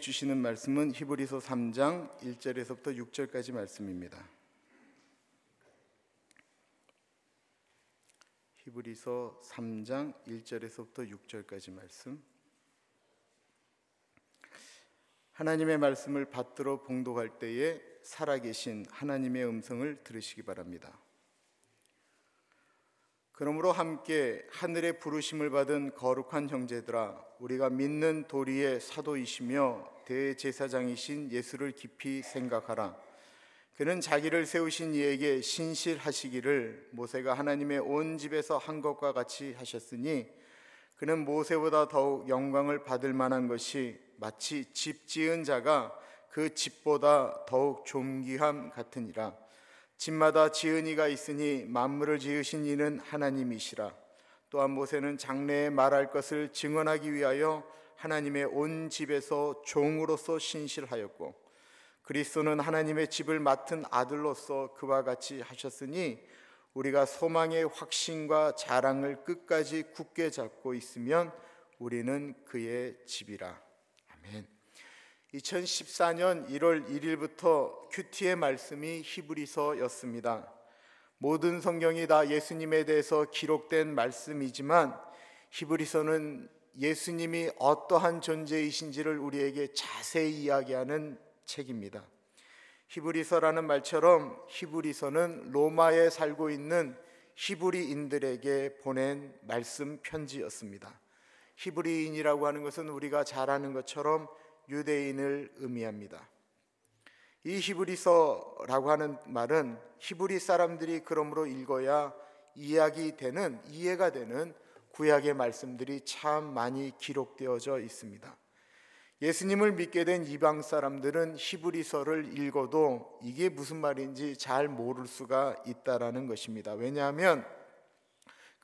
주시는 말씀은 히브리서 3장 1절에서부터 6절까지 말씀입니다. 히브리서 3장 1절에서부터 6절까지 말씀. 하나님의 말씀을 받들어 봉독할 때에 살아계신 하나님의 음성을 들으시기 바랍니다. 그러므로 함께 하늘의 부르심을 받은 거룩한 형제들아, 우리가 믿는 도리의 사도이시며 대제사장이신 예수를 깊이 생각하라. 그는 자기를 세우신 이에게 신실하시기를 모세가 하나님의 온 집에서 한 것과 같이 하셨으니, 그는 모세보다 더욱 영광을 받을 만한 것이 마치 집 지은 자가 그 집보다 더욱 존귀함 같으니라. 집마다 지은 이가 있으니 만물을 지으신 이는 하나님이시라. 또한 모세는 장래에 말할 것을 증언하기 위하여 하나님의 온 집에서 종으로서 신실하였고, 그리스도는 하나님의 집을 맡은 아들로서 그와 같이 하셨으니, 우리가 소망의 확신과 자랑을 끝까지 굳게 잡고 있으면 우리는 그의 집이라. 아멘. 2014년 1월 1일부터 큐티의 말씀이 히브리서였습니다. 모든 성경이 다 예수님에 대해서 기록된 말씀이지만 히브리서는 예수님이 어떠한 존재이신지를 우리에게 자세히 이야기하는 책입니다. 히브리서라는 말처럼 히브리서는 로마에 살고 있는 히브리인들에게 보낸 말씀 편지였습니다. 히브리인이라고 하는 것은 우리가 잘 아는 것처럼 유대인을 의미합니다. 이 히브리서라고 하는 말은 히브리 사람들이 그러므로 읽어야 이해가 되는 구약의 말씀들이 참 많이 기록되어져 있습니다. 예수님을 믿게 된 이방 사람들은 히브리서를 읽어도 이게 무슨 말인지 잘 모를 수가 있다라는 것입니다. 왜냐하면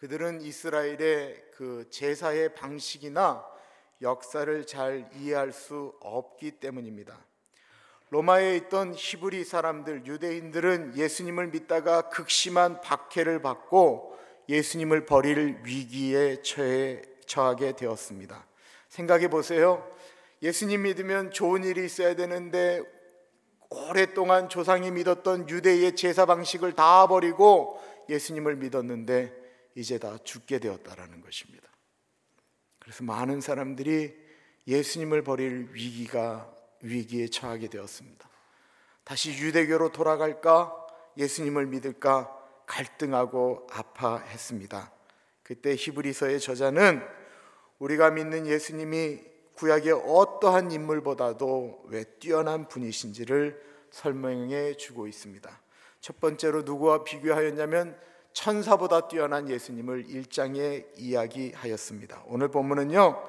그들은 이스라엘의 그 제사의 방식이나 역사를 잘 이해할 수 없기 때문입니다. 로마에 있던 히브리 사람들, 유대인들은 예수님을 믿다가 극심한 박해를 받고 예수님을 버릴 위기에 처하게 되었습니다. 생각해 보세요. 예수님 믿으면 좋은 일이 있어야 되는데 오랫동안 조상이 믿었던 유대의 제사 방식을 다 버리고 예수님을 믿었는데 이제 다 죽게 되었다라는 것입니다. 그래서 많은 사람들이 예수님을 버릴 위기에 처하게 되었습니다. 다시 유대교로 돌아갈까, 예수님을 믿을까 갈등하고 아파했습니다. 그때 히브리서의 저자는 우리가 믿는 예수님이 구약의 어떠한 인물보다도 왜 뛰어난 분이신지를 설명해 주고 있습니다. 첫 번째로 누구와 비교하였냐면 천사보다 뛰어난 예수님을 1장에 이야기하였습니다. 오늘 본문은요,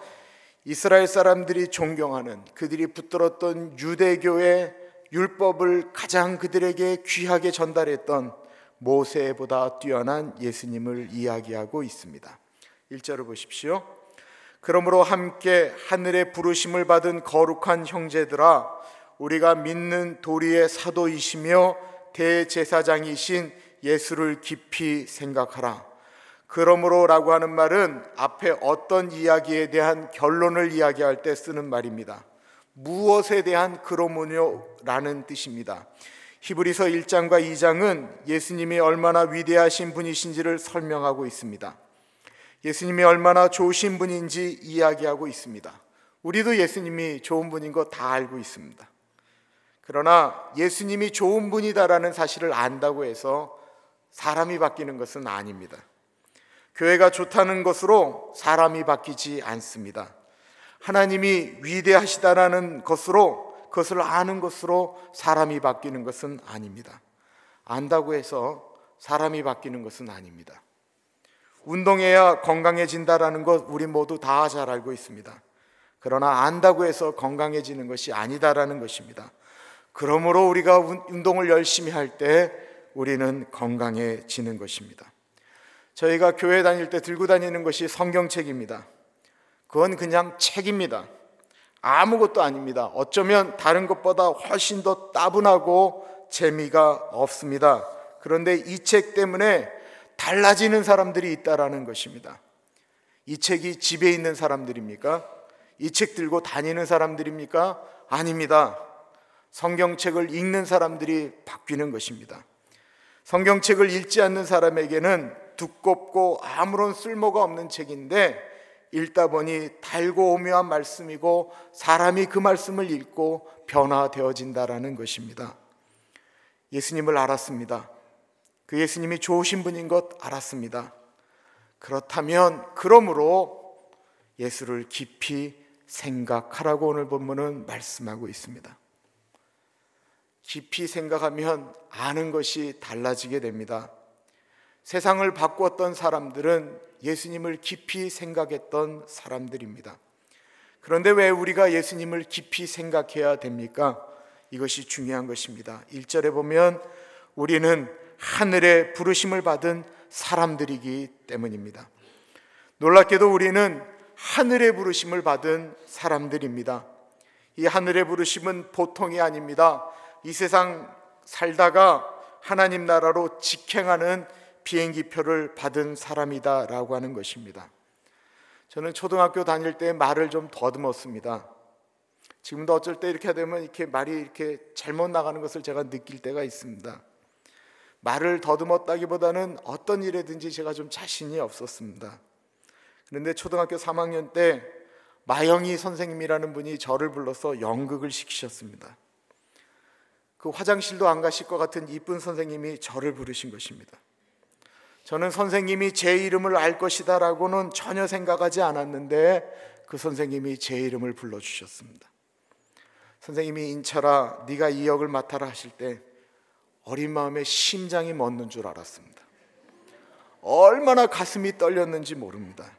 이스라엘 사람들이 존경하는, 그들이 붙들었던 유대교의 율법을 가장 그들에게 귀하게 전달했던 모세보다 뛰어난 예수님을 이야기하고 있습니다. 1절을 보십시오. 그러므로 함께 하늘의 부르심을 받은 거룩한 형제들아, 우리가 믿는 도리의 사도이시며 대제사장이신 예수를 깊이 생각하라. 그러므로라고 하는 말은 앞에 어떤 이야기에 대한 결론을 이야기할 때 쓰는 말입니다. 무엇에 대한 그러므로라는 뜻입니다. 히브리서 1장과 2장은 예수님이 얼마나 위대하신 분이신지를 설명하고 있습니다. 예수님이 얼마나 좋으신 분인지 이야기하고 있습니다. 우리도 예수님이 좋은 분인 거 다 알고 있습니다. 그러나 예수님이 좋은 분이다라는 사실을 안다고 해서 사람이 바뀌는 것은 아닙니다. 교회가 좋다는 것으로 사람이 바뀌지 않습니다. 하나님이 위대하시다라는 것으로, 그것을 아는 것으로 사람이 바뀌는 것은 아닙니다. 안다고 해서 사람이 바뀌는 것은 아닙니다. 운동해야 건강해진다라는 것 우리 모두 다 잘 알고 있습니다. 그러나 안다고 해서 건강해지는 것이 아니다라는 것입니다. 그러므로 우리가 운동을 열심히 할 때 우리는 건강해지는 것입니다. 저희가 교회 다닐 때 들고 다니는 것이 성경책입니다. 그건 그냥 책입니다. 아무것도 아닙니다. 어쩌면 다른 것보다 훨씬 더 따분하고 재미가 없습니다. 그런데 이 책 때문에 달라지는 사람들이 있다라는 것입니다. 이 책이 집에 있는 사람들입니까? 이 책 들고 다니는 사람들입니까? 아닙니다. 성경책을 읽는 사람들이 바뀌는 것입니다. 성경책을 읽지 않는 사람에게는 두껍고 아무런 쓸모가 없는 책인데 읽다 보니 달고 오묘한 말씀이고 사람이 그 말씀을 읽고 변화되어진다라는 것입니다. 예수님을 알았습니다. 그 예수님이 좋으신 분인 것 알았습니다. 그러므로 예수를 깊이 생각하라고 오늘 본문은 말씀하고 있습니다. 깊이 생각하면 아는 것이 달라지게 됩니다. 세상을 바꾸었던 사람들은 예수님을 깊이 생각했던 사람들입니다. 그런데 왜 우리가 예수님을 깊이 생각해야 됩니까? 이것이 중요한 것입니다. 1절에 보면 우리는 하늘의 부르심을 받은 사람들이기 때문입니다. 놀랍게도 우리는 하늘의 부르심을 받은 사람들입니다. 이 하늘의 부르심은 보통이 아닙니다. 이 세상 살다가 하나님 나라로 직행하는 비행기표를 받은 사람이다라고 하는 것입니다. 저는 초등학교 다닐 때 말을 좀 더듬었습니다. 지금도 어쩔 때 이렇게 되면 이렇게 말이 이렇게 잘못 나가는 것을 제가 느낄 때가 있습니다. 말을 더듬었다기보다는 어떤 일에든지 제가 좀 자신이 없었습니다. 그런데 초등학교 3학년 때 마영희 선생님이라는 분이 저를 불러서 연극을 시키셨습니다. 그 화장실도 안 가실 것 같은 이쁜 선생님이 저를 부르신 것입니다. 저는 선생님이 제 이름을 알 것이다 라고는 전혀 생각하지 않았는데 그 선생님이 제 이름을 불러주셨습니다. 선생님이 인철아 네가 이 역을 맡아라 하실 때 어린 마음에 심장이 멎는 줄 알았습니다. 얼마나 가슴이 떨렸는지 모릅니다.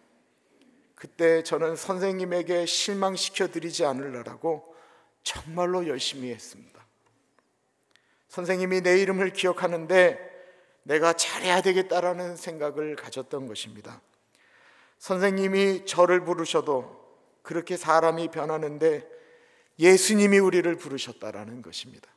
그때 저는 선생님에게 실망시켜드리지 않으려고 정말로 열심히 했습니다. 선생님이 내 이름을 기억하는데 내가 잘해야 되겠다라는 생각을 가졌던 것입니다. 선생님이 저를 부르셔도 그렇게 사람이 변하는데 예수님이 우리를 부르셨다라는 것입니다.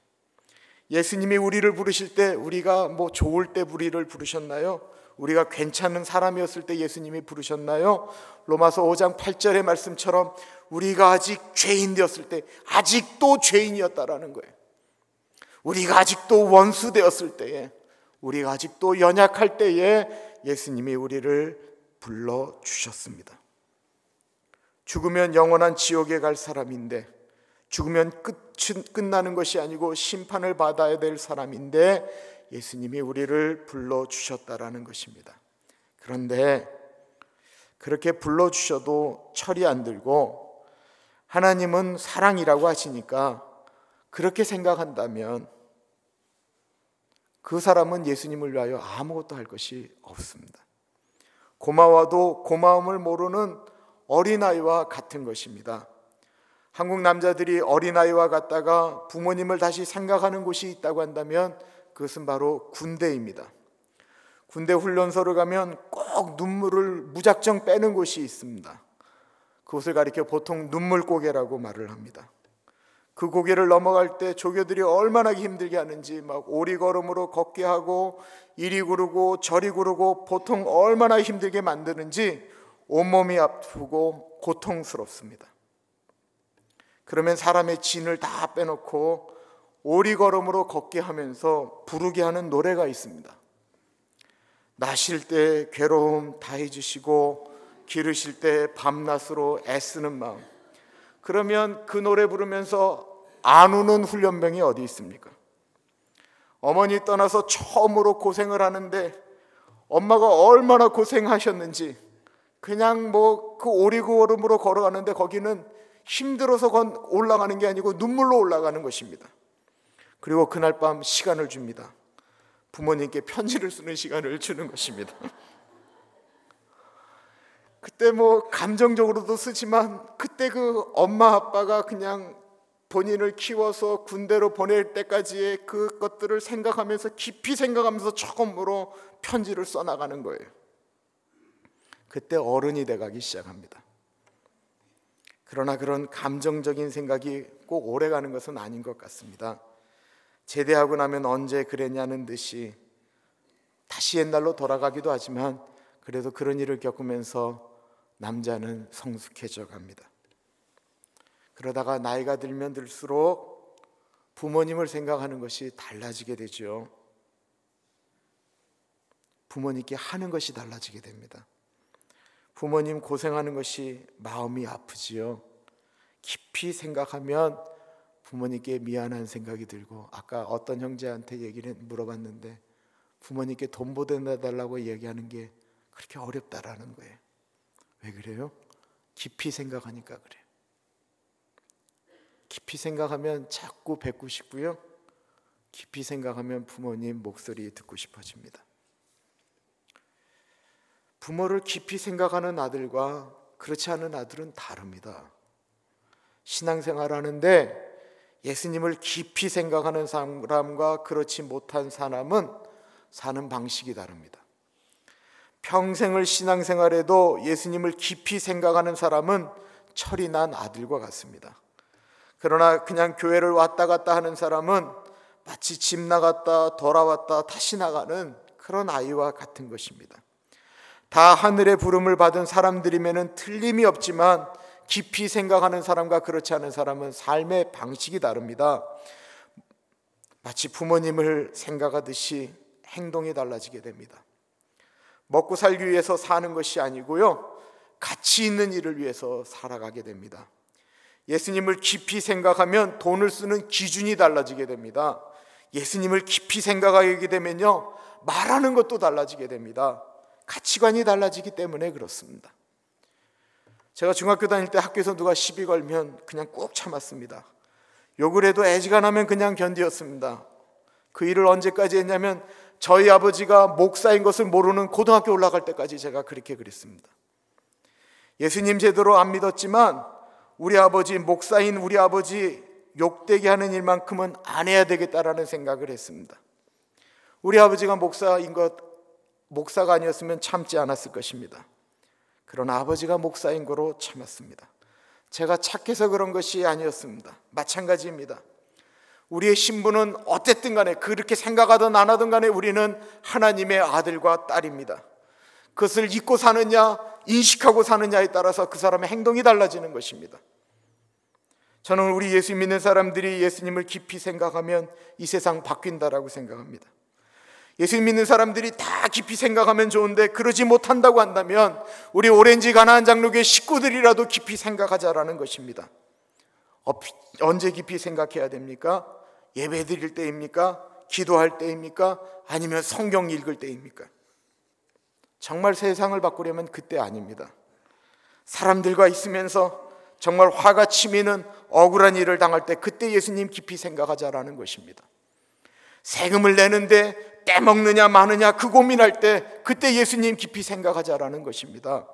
예수님이 우리를 부르실 때 우리가 뭐 좋을 때 우리를 부르셨나요? 우리가 괜찮은 사람이었을 때 예수님이 부르셨나요? 로마서 5장 8절의 말씀처럼 우리가 아직 죄인 되었을 때 아직도 죄인이었다라는 거예요. 우리가 아직도 원수 되었을 때에, 우리가 아직도 연약할 때에 예수님이 우리를 불러주셨습니다. 죽으면 영원한 지옥에 갈 사람인데, 죽으면 끝나는 것이 아니고 심판을 받아야 될 사람인데 예수님이 우리를 불러주셨다라는 것입니다. 그런데 그렇게 불러주셔도 철이 안 들고 하나님은 사랑이라고 하시니까 그렇게 생각한다면 그 사람은 예수님을 위하여 아무것도 할 것이 없습니다. 고마워도 고마움을 모르는 어린아이와 같은 것입니다. 한국 남자들이 어린아이와 같다가 부모님을 다시 생각하는 곳이 있다고 한다면 그것은 바로 군대입니다. 군대 훈련소를 가면 꼭 눈물을 무작정 빼는 곳이 있습니다. 그곳을 가리켜 보통 눈물고개라고 말을 합니다. 그 고개를 넘어갈 때 조교들이 얼마나 힘들게 하는지 막 오리걸음으로 걷게 하고 이리 구르고 저리 구르고 보통 얼마나 힘들게 만드는지 온몸이 아프고 고통스럽습니다. 그러면 사람의 진을 다 빼놓고 오리걸음으로 걷게 하면서 부르게 하는 노래가 있습니다. 나실 때 괴로움 다 해주시고 기르실 때 밤낮으로 애쓰는 마음. 그러면 그 노래 부르면서 안 우는 훈련병이 어디 있습니까? 어머니 떠나서 처음으로 고생을 하는데 엄마가 얼마나 고생하셨는지 그냥 뭐 그 오리걸음으로 걸어가는데 거기는 힘들어서 올라가는 게 아니고 눈물로 올라가는 것입니다. 그리고 그날 밤 시간을 줍니다. 부모님께 편지를 쓰는 시간을 주는 것입니다. 그때 뭐 감정적으로도 쓰지만 그때 그 엄마 아빠가 그냥 본인을 키워서 군대로 보낼 때까지의 그것들을 생각하면서 깊이 생각하면서 처음으로 편지를 써나가는 거예요. 그때 어른이 돼가기 시작합니다. 그러나 그런 감정적인 생각이 꼭 오래가는 것은 아닌 것 같습니다. 제대하고 나면 언제 그랬냐는 듯이 다시 옛날로 돌아가기도 하지만 그래도 그런 일을 겪으면서 남자는 성숙해져 갑니다. 그러다가 나이가 들면 들수록 부모님을 생각하는 것이 달라지게 되죠. 부모님께 하는 것이 달라지게 됩니다. 부모님 고생하는 것이 마음이 아프지요. 깊이 생각하면 부모님께 미안한 생각이 들고, 아까 어떤 형제한테 얘기를 물어봤는데 부모님께 돈 보내달라고 얘기하는 게 그렇게 어렵다라는 거예요. 왜 그래요? 깊이 생각하니까 그래요. 깊이 생각하면 자꾸 뵙고 싶고요. 깊이 생각하면 부모님 목소리 듣고 싶어집니다. 부모를 깊이 생각하는 아들과 그렇지 않은 아들은 다릅니다. 신앙생활하는데 예수님을 깊이 생각하는 사람과 그렇지 못한 사람은 사는 방식이 다릅니다. 평생을 신앙생활해도 예수님을 깊이 생각하는 사람은 철이 난 아들과 같습니다. 그러나 그냥 교회를 왔다 갔다 하는 사람은 마치 집 나갔다 돌아왔다 다시 나가는 그런 아이와 같은 것입니다. 다 하늘의 부름을 받은 사람들이면 틀림이 없지만 깊이 생각하는 사람과 그렇지 않은 사람은 삶의 방식이 다릅니다. 마치 부모님을 생각하듯이 행동이 달라지게 됩니다. 먹고 살기 위해서 사는 것이 아니고요, 가치 있는 일을 위해서 살아가게 됩니다. 예수님을 깊이 생각하면 돈을 쓰는 기준이 달라지게 됩니다. 예수님을 깊이 생각하게 되면요, 말하는 것도 달라지게 됩니다. 가치관이 달라지기 때문에 그렇습니다. 제가 중학교 다닐 때 학교에서 누가 시비 걸면 그냥 꾹 참았습니다. 욕을 해도 애지간하면 그냥 견디었습니다. 그 일을 언제까지 했냐면 저희 아버지가 목사인 것을 모르는 고등학교 올라갈 때까지 제가 그렇게 그랬습니다. 예수님 제대로 안 믿었지만 우리 아버지, 목사인 우리 아버지 욕되게 하는 일만큼은 안 해야 되겠다라는 생각을 했습니다. 우리 아버지가 목사가 아니었으면 참지 않았을 것입니다. 그러나 아버지가 목사인 거로 참았습니다. 제가 착해서 그런 것이 아니었습니다. 마찬가지입니다. 우리의 신분은 어쨌든 간에 그렇게 생각하든 안 하든 간에 우리는 하나님의 아들과 딸입니다. 그것을 잊고 사느냐 인식하고 사느냐에 따라서 그 사람의 행동이 달라지는 것입니다. 저는 우리 예수 믿는 사람들이 예수님을 깊이 생각하면 이 세상 바뀐다라고 생각합니다. 예수 믿는 사람들이 다 깊이 생각하면 좋은데 그러지 못한다고 한다면 우리 오렌지 가나안 장로교회 식구들이라도 깊이 생각하자라는 것입니다. 언제 깊이 생각해야 됩니까? 예배 드릴 때입니까? 기도할 때입니까? 아니면 성경 읽을 때입니까? 정말 세상을 바꾸려면 그때 아닙니다. 사람들과 있으면서 정말 화가 치미는 억울한 일을 당할 때 그때 예수님 깊이 생각하자라는 것입니다. 세금을 내는데 떼먹느냐 마느냐 그 고민할 때 그때 예수님 깊이 생각하자라는 것입니다.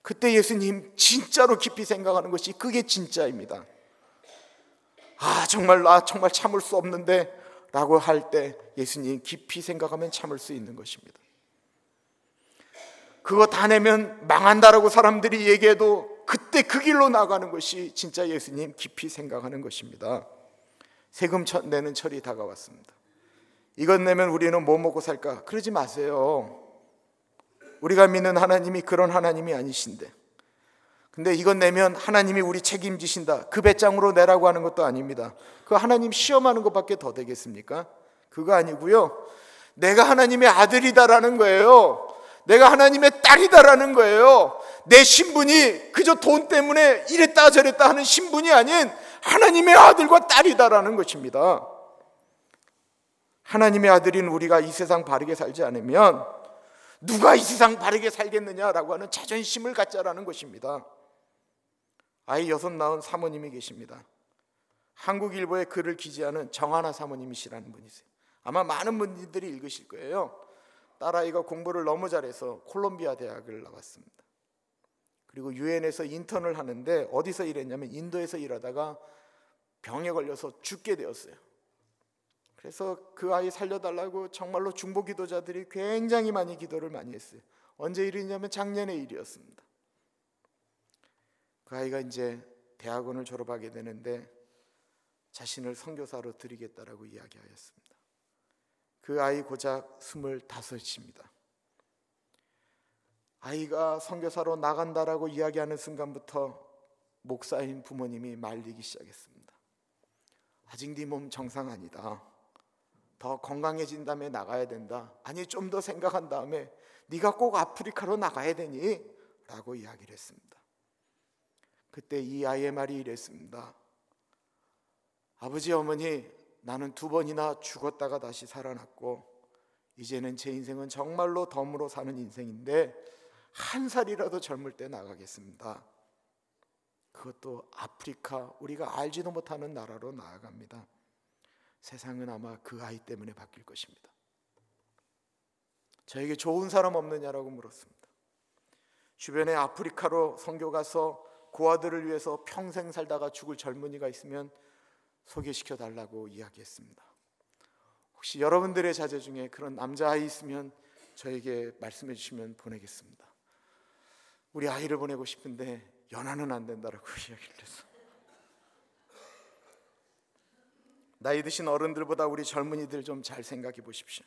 그때 예수님 진짜로 깊이 생각하는 것이 그게 진짜입니다. 정말 나 정말 참을 수 없는데 라고 할 때 예수님 깊이 생각하면 참을 수 있는 것입니다. 그거 다 내면 망한다라고 사람들이 얘기해도 그때 그 길로 나가는 것이 진짜 예수님 깊이 생각하는 것입니다. 세금 내는 철이 다가왔습니다. 이것 내면 우리는 뭐 먹고 살까? 그러지 마세요. 우리가 믿는 하나님이 그런 하나님이 아니신데, 근데 이것 내면 하나님이 우리 책임지신다, 그 배짱으로 내라고 하는 것도 아닙니다. 그 하나님 시험하는 것밖에 더 되겠습니까? 그거 아니고요, 내가 하나님의 아들이다라는 거예요. 내가 하나님의 딸이다라는 거예요. 내 신분이 그저 돈 때문에 이랬다 저랬다 하는 신분이 아닌 하나님의 아들과 딸이다라는 것입니다. 하나님의 아들인 우리가 이 세상 바르게 살지 않으면 누가 이 세상 바르게 살겠느냐라고 하는 자존심을 갖자라는 것입니다. 아이 6 낳은 사모님이 계십니다. 한국일보에 글을 기재하는 정하나 사모님이시라는 분이세요. 아마 많은 분들이 읽으실 거예요. 딸아이가 공부를 너무 잘해서 콜롬비아 대학을 나왔습니다. 그리고 유엔에서 인턴을 하는데 어디서 일했냐면 인도에서 일하다가 병에 걸려서 죽게 되었어요. 그래서 그 아이 살려달라고 정말로 중보 기도자들이 굉장히 많이 기도를 많이 했어요. 언제 일이냐면 작년의 일이었습니다. 그 아이가 이제 대학원을 졸업하게 되는데 자신을 선교사로 드리겠다라고 이야기하였습니다. 그 아이 고작 25입니다. 아이가 선교사로 나간다라고 이야기하는 순간부터 목사인 부모님이 말리기 시작했습니다. 아직 네 몸 정상 아니다. 더 건강해진 다음에 나가야 된다. 아니, 좀 더 생각한 다음에 네가 꼭 아프리카로 나가야 되니? 라고 이야기를 했습니다. 그때 이 아이의 말이 이랬습니다. 아버지, 어머니, 나는 2번이나 죽었다가 다시 살아났고 이제는 제 인생은 정말로 덤으로 사는 인생인데 1살이라도 젊을 때 나가겠습니다. 그것도 아프리카, 우리가 알지도 못하는 나라로 나아갑니다. 세상은 아마 그 아이 때문에 바뀔 것입니다. 저에게 좋은 사람 없느냐라고 물었습니다. 주변에 아프리카로 선교 가서 그 아들을 위해서 평생 살다가 죽을 젊은이가 있으면 소개시켜 달라고 이야기했습니다. 혹시 여러분들의 자제 중에 그런 남자아이 있으면 저에게 말씀해 주시면 보내겠습니다. 우리 아이를 보내고 싶은데 연하는 안 된다라고 이야기를 해서, 나이 드신 어른들보다 우리 젊은이들 좀 잘 생각해 보십시오.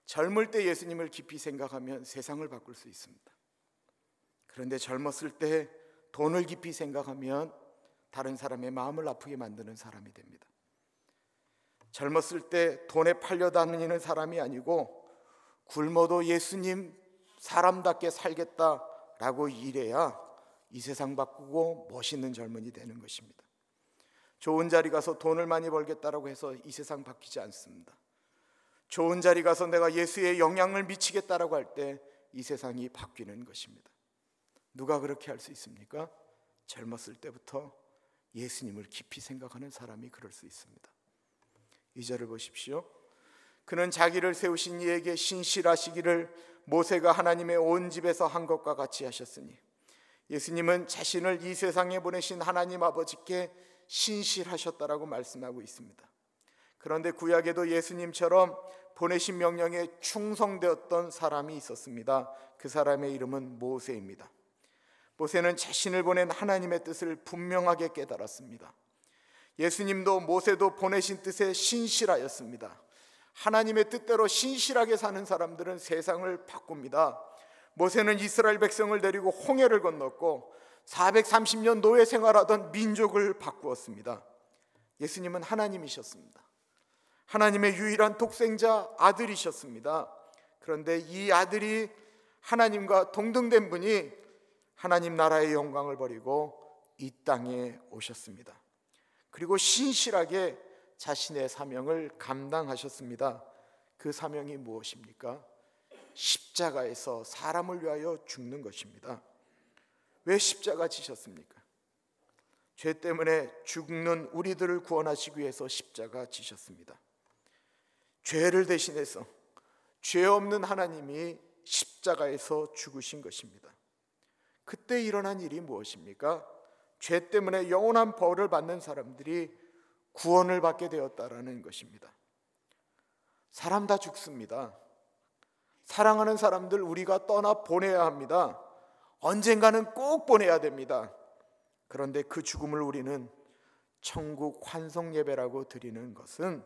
젊을 때 예수님을 깊이 생각하면 세상을 바꿀 수 있습니다. 그런데 젊었을 때 돈을 깊이 생각하면 다른 사람의 마음을 아프게 만드는 사람이 됩니다. 젊었을 때 돈에 팔려 다니는 사람이 아니고 굶어도 예수님 사람답게 살겠다라고 일해야 이 세상 바꾸고 멋있는 젊은이 되는 것입니다. 좋은 자리 가서 돈을 많이 벌겠다라고 해서 이 세상 바뀌지 않습니다. 좋은 자리 가서 내가 예수의 영향을 미치겠다라고 할 때 이 세상이 바뀌는 것입니다. 누가 그렇게 할 수 있습니까? 젊었을 때부터 예수님을 깊이 생각하는 사람이 그럴 수 있습니다. 2절을 보십시오. 그는 자기를 세우신 이에게 신실하시기를 모세가 하나님의 온 집에서 한 것과 같이 하셨으니, 예수님은 자신을 이 세상에 보내신 하나님 아버지께 신실하셨다라고 말씀하고 있습니다. 그런데 구약에도 예수님처럼 보내신 명령에 충성되었던 사람이 있었습니다. 그 사람의 이름은 모세입니다. 모세는 자신을 보낸 하나님의 뜻을 분명하게 깨달았습니다. 예수님도 모세도 보내신 뜻에 신실하였습니다. 하나님의 뜻대로 신실하게 사는 사람들은 세상을 바꿉니다. 모세는 이스라엘 백성을 데리고 홍해를 건넜고 430년 노예 생활하던 민족을 바꾸었습니다. 예수님은 하나님이셨습니다. 하나님의 유일한 독생자 아들이셨습니다. 그런데 이 아들이 하나님과 동등된 분이 하나님 나라의 영광을 버리고 이 땅에 오셨습니다. 그리고 신실하게 자신의 사명을 감당하셨습니다. 그 사명이 무엇입니까? 십자가에서 사람을 위하여 죽는 것입니다. 왜 십자가 지셨습니까? 죄 때문에 죽는 우리들을 구원하시기 위해서 십자가 지셨습니다. 죄를 대신해서 죄 없는 하나님이 십자가에서 죽으신 것입니다. 그때 일어난 일이 무엇입니까? 죄 때문에 영원한 벌을 받는 사람들이 구원을 받게 되었다라는 것입니다. 사람 다 죽습니다. 사랑하는 사람들 우리가 떠나 보내야 합니다. 언젠가는 꼭 보내야 됩니다. 그런데 그 죽음을 우리는 천국 환송 예배라고 드리는 것은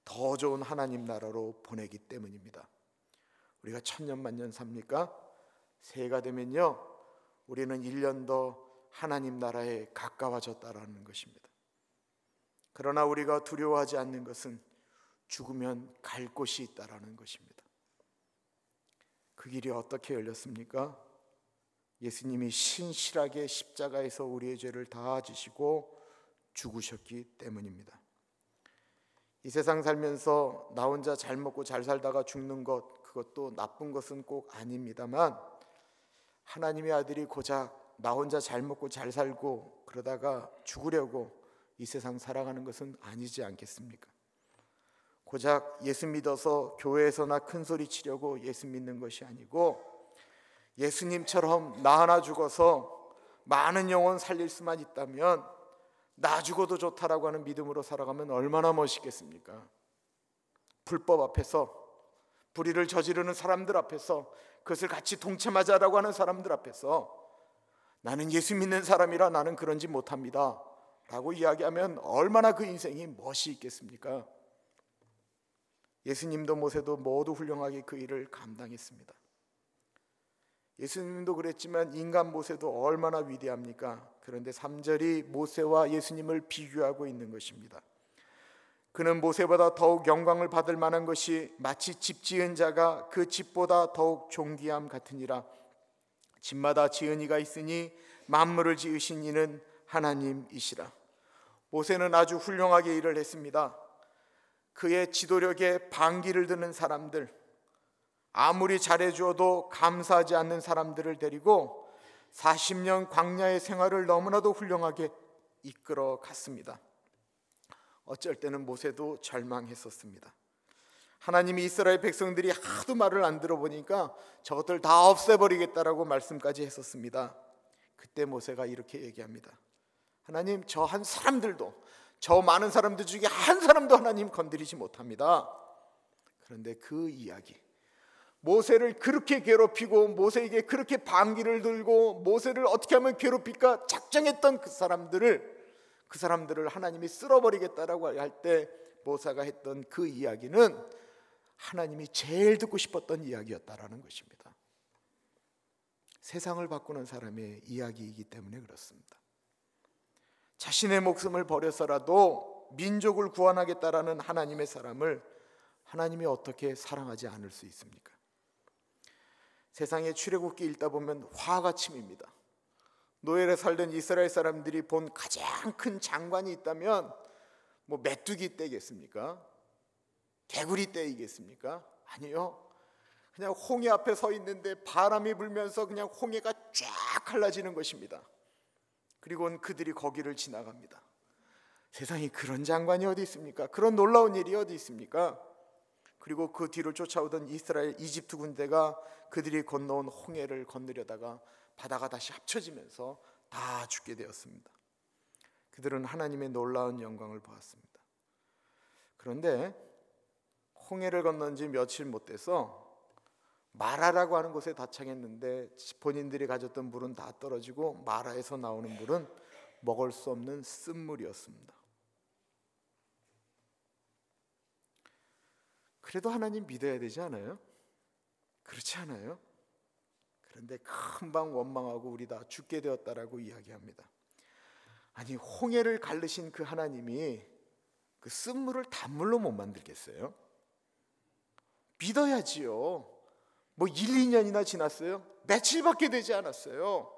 더 좋은 하나님 나라로 보내기 때문입니다. 우리가 천년만년 삽니까? 새해가 되면요, 우리는 1년 더 하나님 나라에 가까워졌다라는 것입니다. 그러나 우리가 두려워하지 않는 것은 죽으면 갈 곳이 있다라는 것입니다. 그 길이 어떻게 열렸습니까? 예수님이 신실하게 십자가에서 우리의 죄를 다 지시고 죽으셨기 때문입니다. 이 세상 살면서 나 혼자 잘 먹고 잘 살다가 죽는 것, 그것도 나쁜 것은 꼭 아닙니다만, 하나님의 아들이 고작 나 혼자 잘 먹고 잘 살고 그러다가 죽으려고 이 세상 살아가는 것은 아니지 않겠습니까? 고작 예수 믿어서 교회에서나 큰 소리 치려고 예수 믿는 것이 아니고, 예수님처럼 나 하나 죽어서 많은 영혼 살릴 수만 있다면 나 죽어도 좋다라고 하는 믿음으로 살아가면 얼마나 멋있겠습니까? 불법 앞에서, 불의를 저지르는 사람들 앞에서, 그것을 같이 동참하자라고 하는 사람들 앞에서 나는 예수 믿는 사람이라 나는 그런지 못합니다 라고 이야기하면 얼마나 그 인생이 멋이 있겠습니까? 예수님도 모세도 모두 훌륭하게 그 일을 감당했습니다. 예수님도 그랬지만 인간 모세도 얼마나 위대합니까? 그런데 3절이 모세와 예수님을 비교하고 있는 것입니다. 그는 모세보다 더욱 영광을 받을 만한 것이 마치 집 지은 자가 그 집보다 더욱 존귀함 같으니라. 집마다 지은 이가 있으니 만물을 지으신 이는 하나님이시라. 모세는 아주 훌륭하게 일을 했습니다. 그의 지도력에 반기를 드는 사람들, 아무리 잘해주어도 감사하지 않는 사람들을 데리고 40년 광야의 생활을 너무나도 훌륭하게 이끌어 갔습니다. 어쩔 때는 모세도 절망했었습니다. 하나님이 이스라엘 백성들이 하도 말을 안 들어보니까 저것들 다 없애버리겠다라고 말씀까지 했었습니다. 그때 모세가 이렇게 얘기합니다. 하나님, 저 한 사람들도, 저 많은 사람들 중에 한 사람도 하나님 건드리지 못합니다. 그런데 그 이야기, 모세를 그렇게 괴롭히고 모세에게 그렇게 반기를 들고 모세를 어떻게 하면 괴롭힐까 작정했던 그 사람들을 하나님이 쓸어버리겠다라고 할 때 모세가 했던 그 이야기는 하나님이 제일 듣고 싶었던 이야기였다라는 것입니다. 세상을 바꾸는 사람의 이야기이기 때문에 그렇습니다. 자신의 목숨을 버려서라도 민족을 구원하겠다라는 하나님의 사람을 하나님이 어떻게 사랑하지 않을 수 있습니까? 세상의 출애굽기 읽다 보면 화가 치밉니다. 노예로 살던 이스라엘 사람들이 본 가장 큰 장관이 있다면 뭐 메뚜기 떼겠습니까? 개구리 떼이겠습니까? 아니요. 그냥 홍해 앞에 서 있는데 바람이 불면서 그냥 홍해가 쫙 갈라지는 것입니다. 그리고는 그들이 거기를 지나갑니다. 세상에 그런 장관이 어디 있습니까? 그런 놀라운 일이 어디 있습니까? 그리고 그 뒤를 쫓아오던 이집트 군대가 그들이 건너온 홍해를 건너려다가 바다가 다시 합쳐지면서 다 죽게 되었습니다. 그들은 하나님의 놀라운 영광을 보았습니다. 그런데 홍해를 건넌 지 며칠 못 돼서 마라라고 하는 곳에 도착했는데 본인들이 가졌던 물은 다 떨어지고 마라에서 나오는 물은 먹을 수 없는 쓴물이었습니다. 그래도 하나님 믿어야 되지 않아요? 그렇지 않아요? 그런데 금방 원망하고 우리 다 죽게 되었다라고 이야기합니다. 아니, 홍해를 가르신 그 하나님이 그 쓴물을 단물로 못 만들겠어요? 믿어야지요. 뭐 1, 2년이나 지났어요? 며칠밖에 되지 않았어요.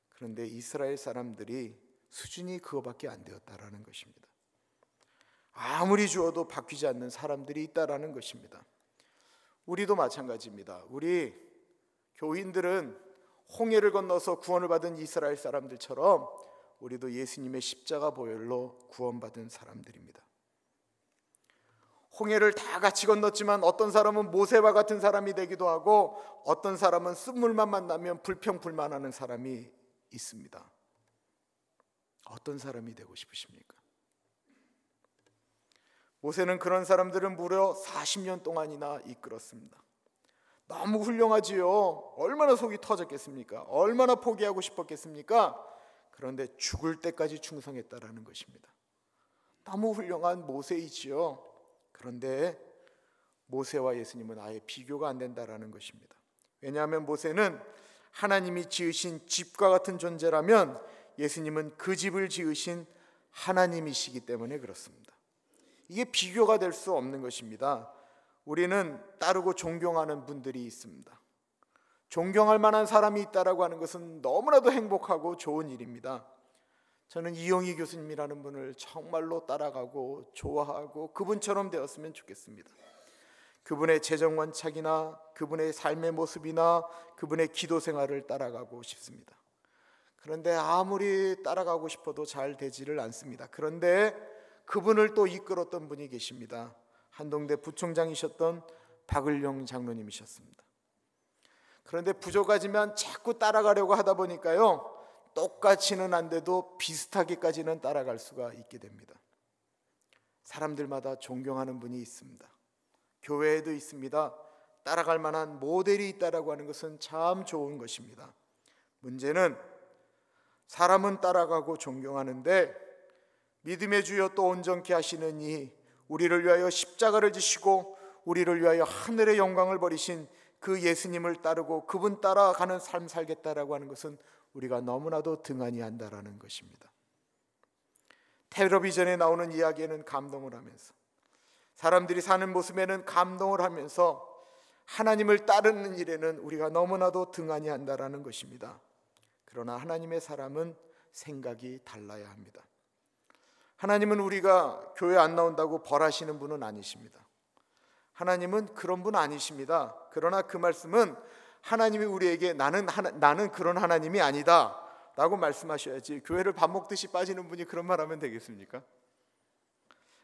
그런데 이스라엘 사람들이 수준이 그거밖에 안 되었다라는 것입니다. 아무리 주어도 바뀌지 않는 사람들이 있다라는 것입니다. 우리도 마찬가지입니다. 우리 교인들은 홍해를 건너서 구원을 받은 이스라엘 사람들처럼 우리도 예수님의 십자가 보혈로 구원받은 사람들입니다. 홍해를 다 같이 건넜지만 어떤 사람은 모세와 같은 사람이 되기도 하고 어떤 사람은 쓴물만 만나면 불평불만하는 사람이 있습니다. 어떤 사람이 되고 싶으십니까? 모세는 그런 사람들을 무려 40년 동안이나 이끌었습니다. 너무 훌륭하지요. 얼마나 속이 터졌겠습니까? 얼마나 포기하고 싶었겠습니까? 그런데 죽을 때까지 충성했다라는 것입니다. 너무 훌륭한 모세이지요. 그런데 모세와 예수님은 아예 비교가 안 된다라는 것입니다. 왜냐하면 모세는 하나님이 지으신 집과 같은 존재라면 예수님은 그 집을 지으신 하나님이시기 때문에 그렇습니다. 이게 비교가 될 수 없는 것입니다. 우리는 따르고 존경하는 분들이 있습니다. 존경할 만한 사람이 있다라고 하는 것은 너무나도 행복하고 좋은 일입니다. 저는 이용희 교수님이라는 분을 정말로 따라가고 좋아하고 그분처럼 되었으면 좋겠습니다. 그분의 재정원착이나 그분의 삶의 모습이나 그분의 기도 생활을 따라가고 싶습니다. 그런데 아무리 따라가고 싶어도 잘 되지를 않습니다. 그런데 그분을 또 이끌었던 분이 계십니다. 한동대 부총장이셨던 박을용 장로님이셨습니다. 그런데 부족하지만 자꾸 따라가려고 하다 보니까요, 똑같이는 안 돼도 비슷하게까지는 따라갈 수가 있게 됩니다. 사람들마다 존경하는 분이 있습니다. 교회에도 있습니다. 따라갈 만한 모델이 있다라고 하는 것은 참 좋은 것입니다. 문제는 사람은 따라가고 존경하는데 믿음의 주여 또 온전케 하시는 이 우리를 위하여 십자가를 지시고 우리를 위하여 하늘의 영광을 버리신 그 예수님을 따르고 그분 따라가는 삶 살겠다라고 하는 것은 우리가 너무나도 등한히 한다라는 것입니다. 텔레비전에 나오는 이야기에는 감동을 하면서, 사람들이 사는 모습에는 감동을 하면서 하나님을 따르는 일에는 우리가 너무나도 등한히 한다라는 것입니다. 그러나 하나님의 사람은 생각이 달라야 합니다. 하나님은 우리가 교회 안 나온다고 벌하시는 분은 아니십니다. 하나님은 그런 분 아니십니다. 그러나 그 말씀은 하나님이 우리에게 나는 그런 하나님이 아니다 라고 말씀하셔야지, 교회를 밥 먹듯이 빠지는 분이 그런 말 하면 되겠습니까?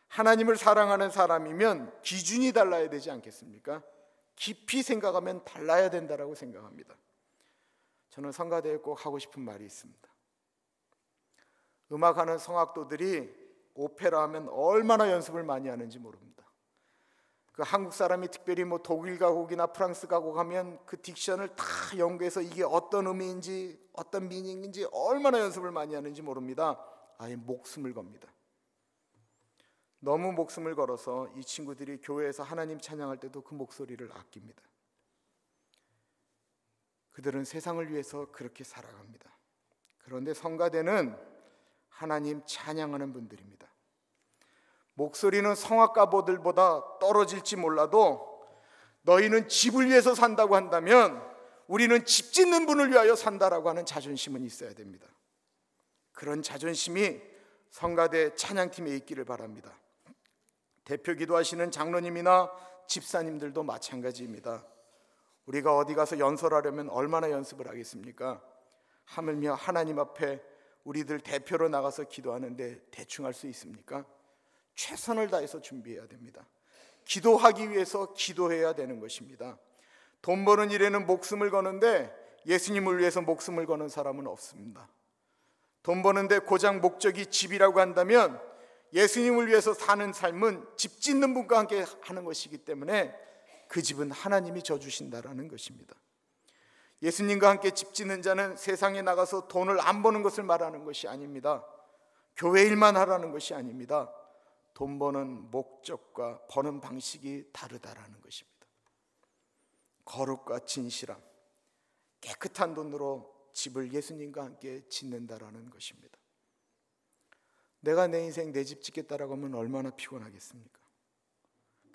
하나님을 사랑하는 사람이면 기준이 달라야 되지 않겠습니까? 깊이 생각하면 달라야 된다라고 생각합니다. 저는 성가대에 꼭 하고 싶은 말이 있습니다. 음악하는 성악도들이 오페라 하면 얼마나 연습을 많이 하는지 모릅니다. 그 한국 사람이 특별히 독일 가곡이나 프랑스 가곡 하면 그 딕션을 다 연구해서 이게 어떤 의미인지 어떤 미닝인지 얼마나 연습을 많이 하는지 모릅니다. 아예 목숨을 겁니다. 너무 목숨을 걸어서 이 친구들이 교회에서 하나님 찬양할 때도 그 목소리를 아낍니다. 그들은 세상을 위해서 그렇게 살아갑니다. 그런데 성가대는 하나님 찬양하는 분들입니다. 목소리는 성악가들보다 떨어질지 몰라도 너희는 집을 위해서 산다고 한다면 우리는 집 짓는 분을 위하여 산다라고 하는 자존심은 있어야 됩니다. 그런 자존심이 성가대 찬양팀에 있기를 바랍니다. 대표 기도하시는 장로님이나 집사님들도 마찬가지입니다. 우리가 어디 가서 연설하려면 얼마나 연습을 하겠습니까? 하물며 하나님 앞에 우리들 대표로 나가서 기도하는데 대충 할 수 있습니까? 최선을 다해서 준비해야 됩니다. 기도하기 위해서 기도해야 되는 것입니다. 돈 버는 일에는 목숨을 거는데 예수님을 위해서 목숨을 거는 사람은 없습니다. 돈 버는데 고작 목적이 집이라고 한다면 예수님을 위해서 사는 삶은 집 짓는 분과 함께 하는 것이기 때문에 그 집은 하나님이 져주신다라는 것입니다. 예수님과 함께 집 짓는 자는 세상에 나가서 돈을 안 버는 것을 말하는 것이 아닙니다. 교회 일만 하라는 것이 아닙니다. 돈 버는 목적과 버는 방식이 다르다라는 것입니다. 거룩과 진실함, 깨끗한 돈으로 집을 예수님과 함께 짓는다라는 것입니다. 내가 내 인생 내 집 짓겠다라고 하면 얼마나 피곤하겠습니까?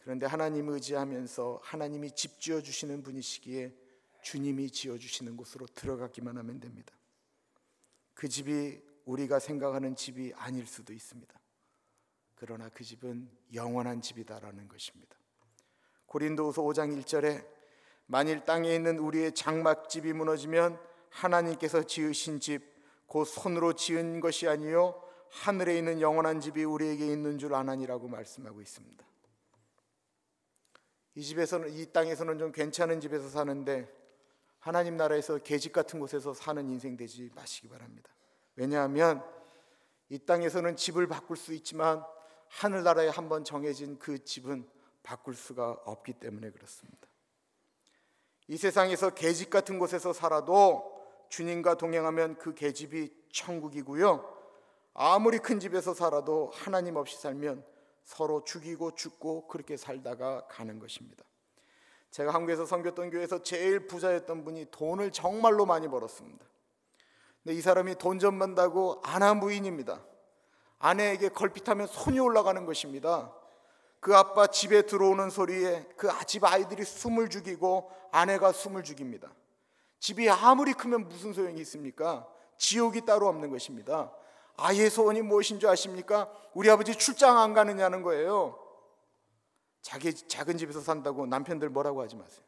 그런데 하나님 의지하면서 하나님이 집 지어주시는 분이시기에 주님이 지어주시는 곳으로 들어가기만 하면 됩니다. 그 집이 우리가 생각하는 집이 아닐 수도 있습니다. 그러나 그 집은 영원한 집이다라는 것입니다. 고린도후서 5장 1절에 만일 땅에 있는 우리의 장막집이 무너지면 하나님께서 지으신 집 곧 손으로 지은 것이 아니요 하늘에 있는 영원한 집이 우리에게 있는 줄 아나니라고 말씀하고 있습니다. 이 땅에서는 좀 괜찮은 집에서 사는데 하나님 나라에서 계집 같은 곳에서 사는 인생 되지 마시기 바랍니다. 왜냐하면 이 땅에서는 집을 바꿀 수 있지만 하늘나라에 한번 정해진 그 집은 바꿀 수가 없기 때문에 그렇습니다. 이 세상에서 계집 같은 곳에서 살아도 주님과 동행하면 그 계집이 천국이고요, 아무리 큰 집에서 살아도 하나님 없이 살면 서로 죽이고 죽고 그렇게 살다가 가는 것입니다. 제가 한국에서 섬겼던 교회에서 제일 부자였던 분이 돈을 정말로 많이 벌었습니다. 근데 이 사람이 돈 좀 번다고 아내 부인입니다. 아내에게 걸핏하면 손이 올라가는 것입니다. 그 아빠 집에 들어오는 소리에 그 집 아이들이 숨을 죽이고 아내가 숨을 죽입니다. 집이 아무리 크면 무슨 소용이 있습니까? 지옥이 따로 없는 것입니다. 아이의 소원이 무엇인 줄 아십니까? 우리 아버지 출장 안 가느냐는 거예요. 자기 작은 집에서 산다고 남편들 뭐라고 하지 마세요.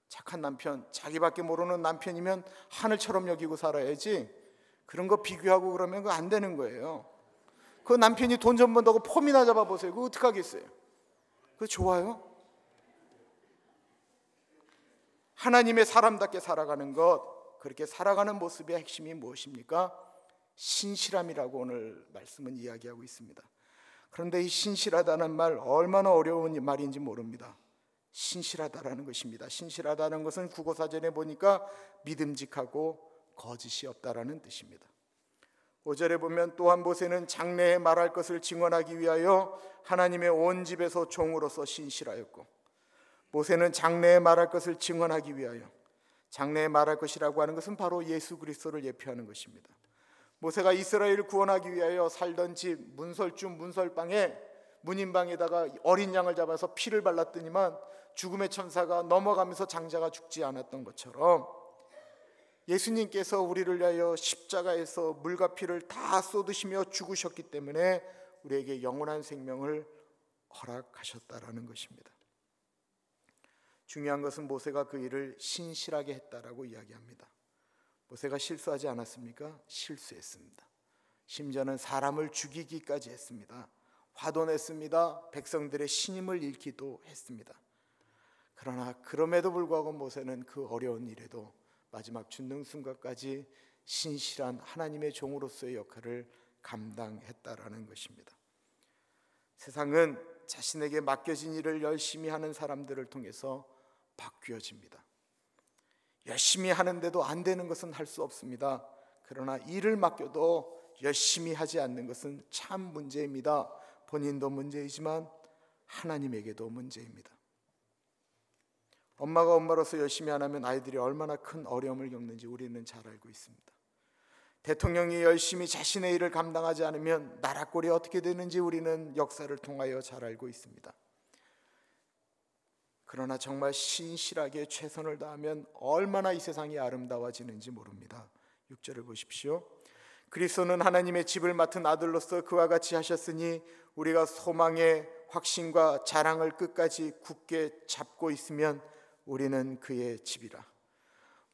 착한 남편, 자기밖에 모르는 남편이면 하늘처럼 여기고 살아야지, 그런 거 비교하고 그러면 그거 안 되는 거예요. 그 남편이 돈 좀 번다고 폼이나 잡아보세요. 그거 어떡하겠어요? 그거 좋아요? 하나님의 사람답게 살아가는 것, 그렇게 살아가는 모습의 핵심이 무엇입니까? 신실함이라고 오늘 말씀은 이야기하고 있습니다. 그런데 이 신실하다는 말 얼마나 어려운 말인지 모릅니다. 신실하다라는 것입니다. 신실하다는 것은 국어사전에 보니까 믿음직하고 거짓이 없다라는 뜻입니다. 5절에 보면 또한 모세는 장래에 말할 것을 증언하기 위하여 하나님의 온 집에서 종으로서 신실하였고, 모세는 장래에 말할 것을 증언하기 위하여, 장래에 말할 것이라고 하는 것은 바로 예수 그리스도를 예표하는 것입니다. 모세가 이스라엘을 구원하기 위하여 살던 집 문설주 문설방에 문인방에다가 어린 양을 잡아서 피를 발랐더니만 죽음의 천사가 넘어가면서 장자가 죽지 않았던 것처럼, 예수님께서 우리를 위하여 십자가에서 물과 피를 다 쏟으시며 죽으셨기 때문에 우리에게 영원한 생명을 허락하셨다라는 것입니다. 중요한 것은 모세가 그 일을 신실하게 했다라고 이야기합니다. 모세가 실수하지 않았습니까? 실수했습니다. 심지어는 사람을 죽이기까지 했습니다. 화도 냈습니다. 백성들의 신임을 잃기도 했습니다. 그러나 그럼에도 불구하고 모세는 그 어려운 일에도 마지막 죽는 순간까지 신실한 하나님의 종으로서의 역할을 감당했다라는 것입니다. 세상은 자신에게 맡겨진 일을 열심히 하는 사람들을 통해서 바뀌어집니다. 열심히 하는데도 안 되는 것은 할 수 없습니다. 그러나 일을 맡겨도 열심히 하지 않는 것은 참 문제입니다. 본인도 문제이지만 하나님에게도 문제입니다. 엄마가 엄마로서 열심히 안 하면 아이들이 얼마나 큰 어려움을 겪는지 우리는 잘 알고 있습니다. 대통령이 열심히 자신의 일을 감당하지 않으면 나라 꼴이 어떻게 되는지 우리는 역사를 통하여 잘 알고 있습니다. 그러나 정말 신실하게 최선을 다하면 얼마나 이 세상이 아름다워지는지 모릅니다. 6절을 보십시오. 그리스도는 하나님의 집을 맡은 아들로서 그와 같이 하셨으니 우리가 소망의 확신과 자랑을 끝까지 굳게 잡고 있으면 우리는 그의 집이라.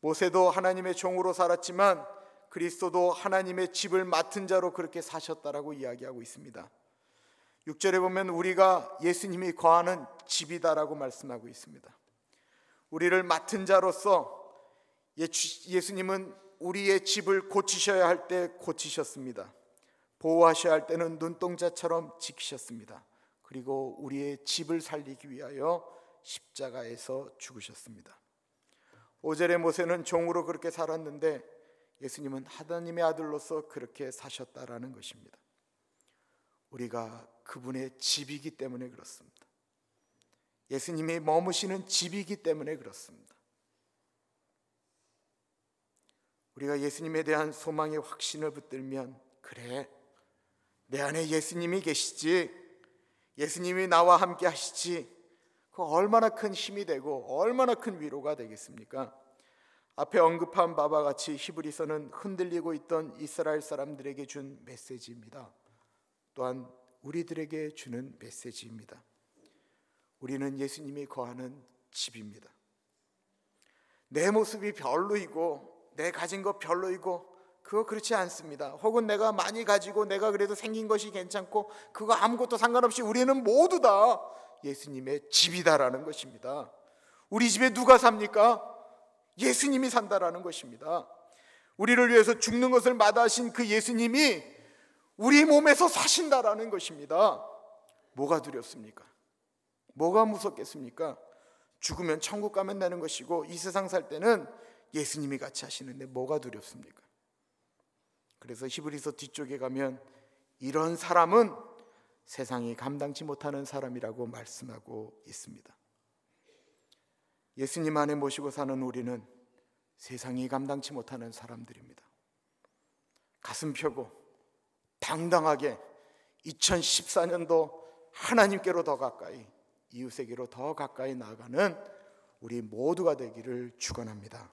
모세도 하나님의 종으로 살았지만 그리스도도 하나님의 집을 맡은 자로 그렇게 사셨다라고 이야기하고 있습니다. 6절에 보면 우리가 예수님이 거하는 집이다라고 말씀하고 있습니다. 우리를 맡은 자로서 예수님은 우리의 집을 고치셔야 할 때 고치셨습니다. 보호하셔야 할 때는 눈동자처럼 지키셨습니다. 그리고 우리의 집을 살리기 위하여 십자가에서 죽으셨습니다. 5절에 모세는 종으로 그렇게 살았는데 예수님은 하나님의 아들로서 그렇게 사셨다라는 것입니다. 우리가 그분의 집이기 때문에 그렇습니다. 예수님이 머무시는 집이기 때문에 그렇습니다. 우리가 예수님에 대한 소망의 확신을 붙들면, 그래, 내 안에 예수님이 계시지, 예수님이 나와 함께 하시지, 그 얼마나 큰 힘이 되고 얼마나 큰 위로가 되겠습니까? 앞에 언급한 바와 같이 히브리서는 흔들리고 있던 이스라엘 사람들에게 준 메시지입니다. 또한 우리들에게 주는 메시지입니다. 우리는 예수님이 거하는 집입니다. 내 모습이 별로이고 내 가진 것 별로이고 그거 그렇지 않습니다. 혹은 내가 많이 가지고 내가 그래도 생긴 것이 괜찮고 그거 아무것도 상관없이 우리는 모두 다 예수님의 집이다라는 것입니다. 우리 집에 누가 삽니까? 예수님이 산다라는 것입니다. 우리를 위해서 죽는 것을 마다하신 그 예수님이 우리 몸에서 사신다라는 것입니다. 뭐가 두렵습니까? 뭐가 무섭겠습니까? 죽으면 천국 가면 되는 것이고 이 세상 살 때는 예수님이 같이 하시는데 뭐가 두렵습니까? 그래서 히브리서 뒤쪽에 가면 이런 사람은 세상이 감당치 못하는 사람이라고 말씀하고 있습니다. 예수님 안에 모시고 사는 우리는 세상이 감당치 못하는 사람들입니다. 가슴 펴고 당당하게 2014년도 하나님께로 더 가까이, 이웃에게로 더 가까이 나아가는 우리 모두가 되기를 축원합니다.